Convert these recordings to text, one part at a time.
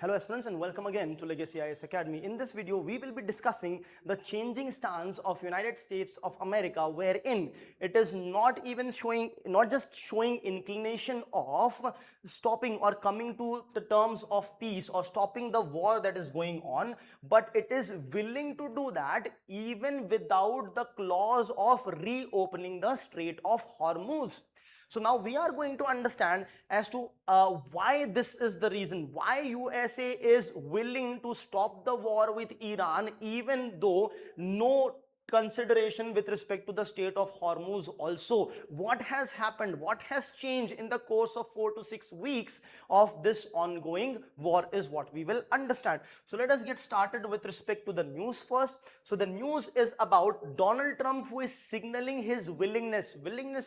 Hello aspirants and welcome again to Legacy IAS Academy. In this video, we will be discussing the changing stance of United States of America, wherein it is not just showing inclination of stopping or coming to the terms of peace or stopping the war that is going on, but it is willing to do that even without the clause of reopening the Strait of Hormuz. So now we are going to understand as to why this is the reason, why USA is willing to stop the war with Iran even though no consideration with respect to the Strait of Hormuz also. What has happened, what has changed in the course of 4 to 6 weeks of this ongoing war is what we will understand. So let us get started with respect to the news first. So the news is about Donald Trump, who is signaling his willingness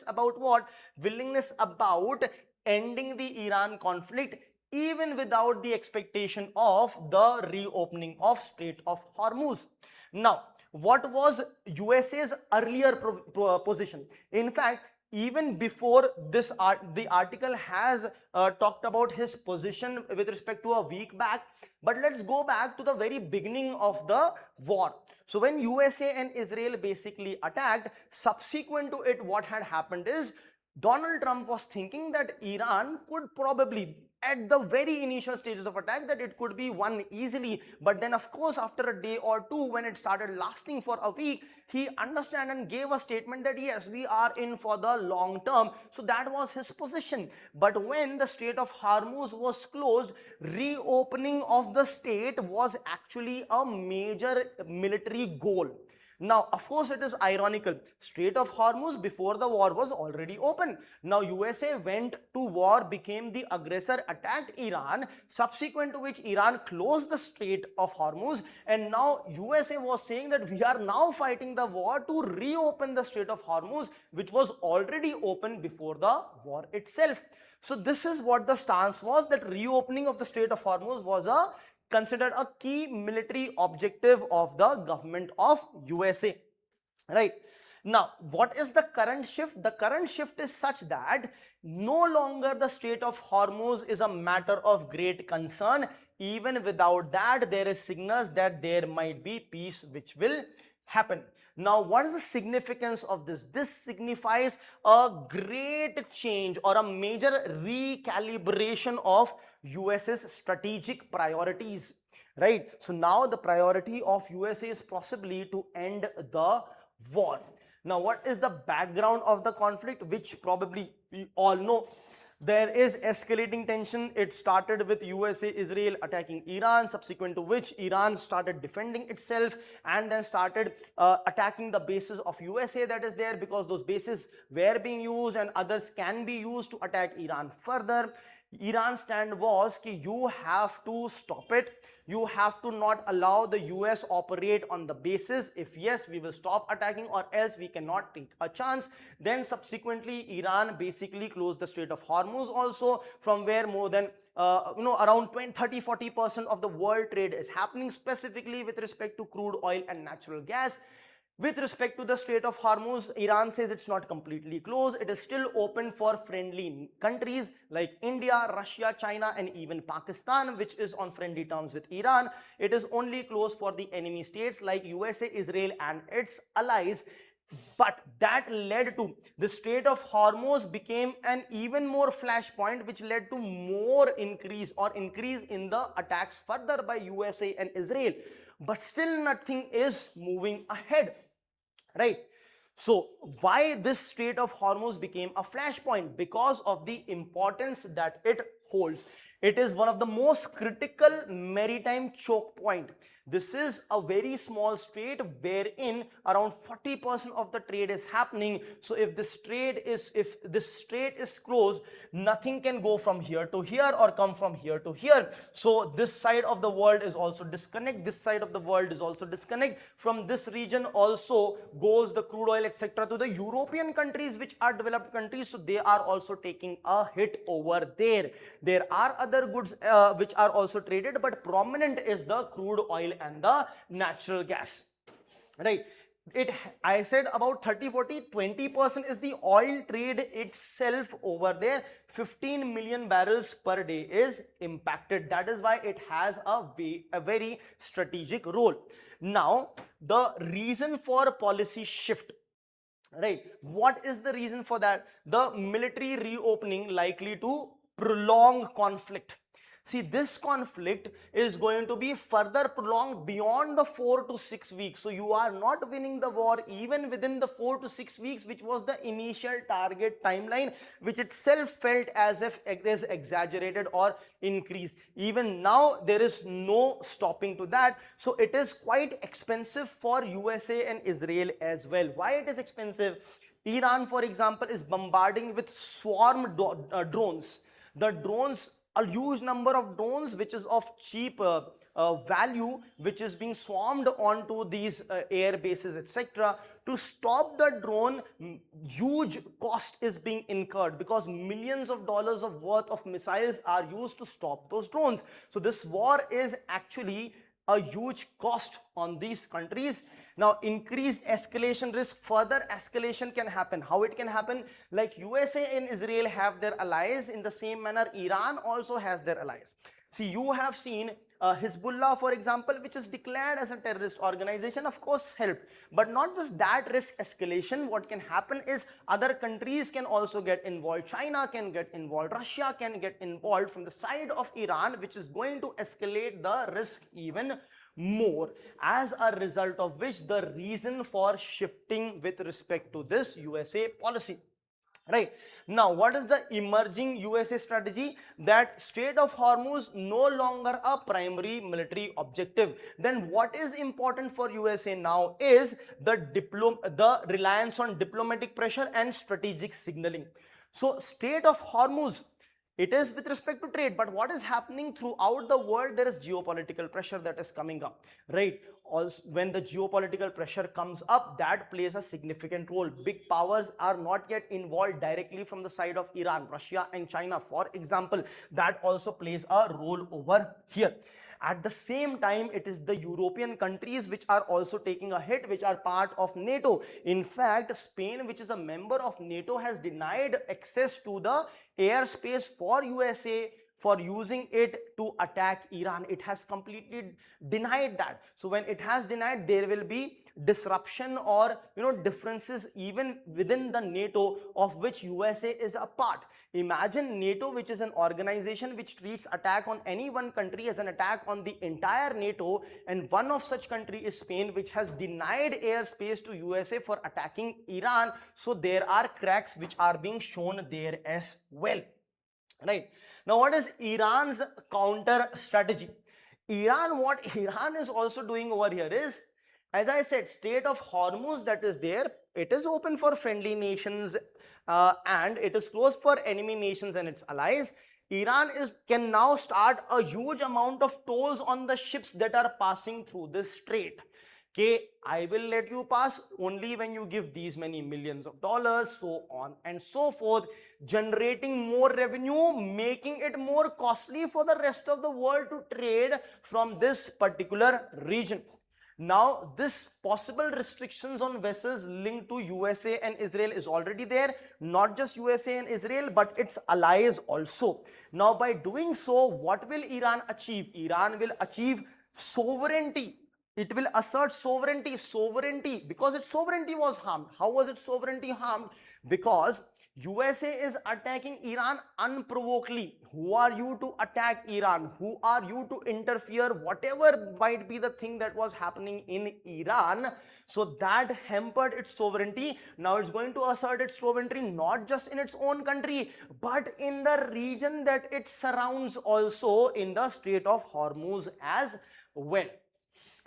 about what? Willingness about ending the Iran conflict even without the expectation of the reopening of Strait of Hormuz. Now, what was USA's earlier position? In fact, even before this the article has talked about his position with respect to a week back, but let's go back to the very beginning of the war. So when USA and Israel basically attacked, subsequent to it, what had happened is Donald Trump was thinking that Iran could probably, at the very initial stages of attack, that it could be won easily. But then, of course, after a day or two, when it started lasting for a week, he understood and gave a statement that yes, we are in for the long term. So that was his position. But when the Strait of Hormuz was closed, reopening of the state was actually a major military goal. Now, of course, it is ironical. Strait of Hormuz before the war was already open. Now, USA went to war, became the aggressor, attacked Iran, subsequent to which Iran closed the Strait of Hormuz, and now USA was saying that we are now fighting the war to reopen the Strait of Hormuz, which was already open before the war itself. So this is what the stance was, that reopening of the Strait of Hormuz was considered a key military objective of the government of USA. Right. Now, what is the current shift? The current shift is such that no longer the Strait of Hormuz is a matter of great concern. Even without that, there is signals that there might be peace which will happen. Now, what is the significance of this? This signifies a great change or a major recalibration of US's strategic priorities, right? So now the priority of USA is possibly to end the war. Now, what is the background of the conflict, which probably we all know? There is escalating tension. It started with USA, Israel attacking Iran, subsequent to which Iran started defending itself and then started attacking the bases of USA that is there, because those bases were being used and others can be used to attack Iran further. Iran's stand was that you have to stop it. You have to not allow the US operate on the basis. If yes, we will stop attacking, or else we cannot take a chance. Then subsequently, Iran basically closed the Strait of Hormuz also, from where more than around 30-40% of the world trade is happening, specifically with respect to crude oil and natural gas. With respect to the Strait of Hormuz, Iran says it's not completely closed. It is still open for friendly countries like India, Russia, China, and even Pakistan, which is on friendly terms with Iran. It is only closed for the enemy states like USA, Israel, and its allies. But that led to the Strait of Hormuz became an even more flashpoint, which led to more increase in the attacks further by USA and Israel. But still nothing is moving ahead. Right. So why this Strait of Hormuz became a flashpoint? Because of the importance that it holds. It is one of the most critical maritime choke point. This is a very small strait wherein around 40% of the trade is happening. So if this strait is closed, nothing can go from here to here or come from here to here. So this side of the world is also disconnect. This side of the world is also disconnect. From this region also goes the crude oil, etc., to the European countries, which are developed countries. So they are also taking a hit over there. There are other goods which are also traded, but prominent is the crude oil and the natural gas, right? it, I said about 30, 40, 20% is the oil trade itself over there. 15 million barrels per day is impacted. That is why it has a very strategic role. Now, the reason for policy shift, right? What is the reason for that? The military reopening likely to prolong conflict. See, this conflict is going to be further prolonged beyond the 4 to 6 weeks. So you are not winning the war even within the 4 to 6 weeks, which was the initial target timeline, which itself felt as if it is exaggerated or increased. Even now, there is no stopping to that. So it is quite expensive for USA and Israel as well. Why it is expensive? Iran, for example, is bombarding with swarm drones. The drones, a huge number of drones which is of cheap value, which is being swarmed onto these air bases, etc. To stop the drone, huge cost is being incurred because millions of dollars of worth of missiles are used to stop those drones. So this war is actually a huge cost on these countries. Now, increased escalation risk, further escalation can happen. How it can happen? Like USA and Israel have their allies, in the same manner Iran also has their allies. See, you have seen Hezbollah, for example, which is declared as a terrorist organization, of course helped. But not just that risk escalation, what can happen is other countries can also get involved. China can get involved, Russia can get involved from the side of Iran, which is going to escalate the risk even more, as a result of which the reason for shifting with respect to this USA policy. Right. Now, what is the emerging USA strategy? That Strait of Hormuz no longer a primary military objective. Then what is important for USA now is the reliance on diplomatic pressure and strategic signaling. So Strait of Hormuz, it is with respect to trade, but what is happening throughout the world? There is geopolitical pressure that is coming up, right? Also, when the geopolitical pressure comes up, that plays a significant role. Big powers are not yet involved directly from the side of Iran, Russia and China, for example. That also plays a role over here. At the same time, it is the European countries which are also taking a hit, which are part of NATO. In fact, Spain, which is a member of NATO, has denied access to the airspace for USA for using it to attack Iran. It has completely denied that. So when it has denied, there will be disruption or differences even within the NATO, of which USA is a part. Imagine NATO, which is an organization which treats attack on any one country as an attack on the entire NATO, and one of such country is Spain, which has denied airspace to USA for attacking Iran. So there are cracks which are being shown there as well. Right. Now, what is Iran's counter strategy? What Iran is also doing over here is, as I said, Strait of Hormuz that is there, it is open for friendly nations and it is closed for enemy nations and its allies. Iran can now start a huge amount of tolls on the ships that are passing through this strait. Okay, I will let you pass only when you give these many millions of dollars, so on and so forth, generating more revenue, making it more costly for the rest of the world to trade from this particular region. Now, this possible restrictions on vessels linked to USA and Israel is already there. Not just USA and Israel, but its allies also. Now, by doing so, what will Iran achieve? Iran will achieve sovereignty. It will assert sovereignty, because its sovereignty was harmed. How was its sovereignty harmed? Because USA is attacking Iran unprovokedly. Who are you to attack Iran? Who are you to interfere? Whatever might be the thing that was happening in Iran. So that hampered its sovereignty. Now it's going to assert its sovereignty not just in its own country, but in the region that it surrounds, also in the Strait of Hormuz as well.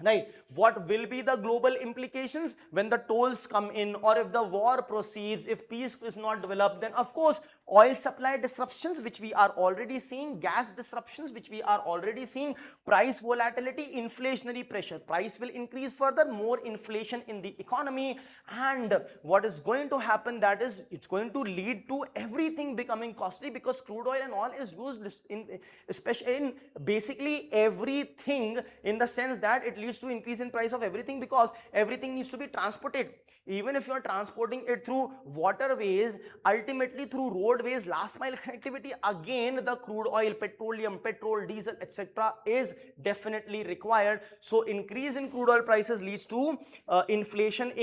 Right. What will be the global implications when the tolls come in, or if the war proceeds, if peace is not developed? Then of course oil supply disruptions, which we are already seeing, gas disruptions, which we are already seeing, price volatility, inflationary pressure. Price will increase further, more inflation in the economy, and what is going to happen, that is it's going to lead to everything becoming costly, because crude oil and all is used in, especially in basically everything, in the sense that it leads to increase in price of everything, because everything needs to be transported. Even if you are transporting it through waterways, ultimately through roadways, last mile connectivity, again the crude oil, petroleum, petrol, diesel, etc. is definitely required. So increase in crude oil prices leads to inflation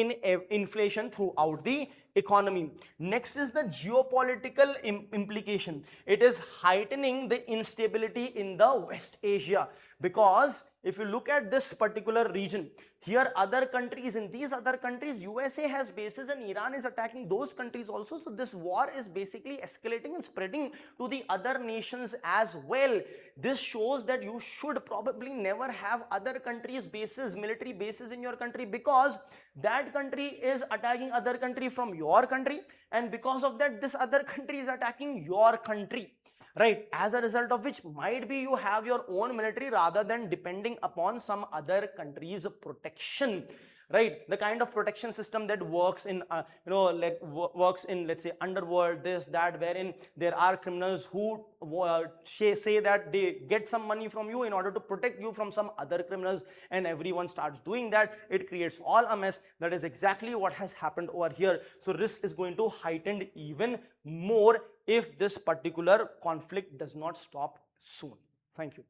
throughout the economy. Next is the geopolitical implication. It is heightening the instability in the West Asia, because if you look at this particular region, here other countries, in these other countries, USA has bases and Iran is attacking those countries also. So this war is basically escalating and spreading to the other nations as well. This shows that you should probably never have other countries bases, military bases in your country, because that country is attacking other country from your country, and because of that this other country is attacking your country, right? As a result of which, might be you have your own military rather than depending upon some other country's protection, right? The kind of protection system that works in like works in, let's say, underworld, this that, wherein there are criminals who say that they get some money from you in order to protect you from some other criminals, and everyone starts doing that. It creates all a mess. That is exactly what has happened over here. So risk is going to heighten even more if this particular conflict does not stop soon. Thank you.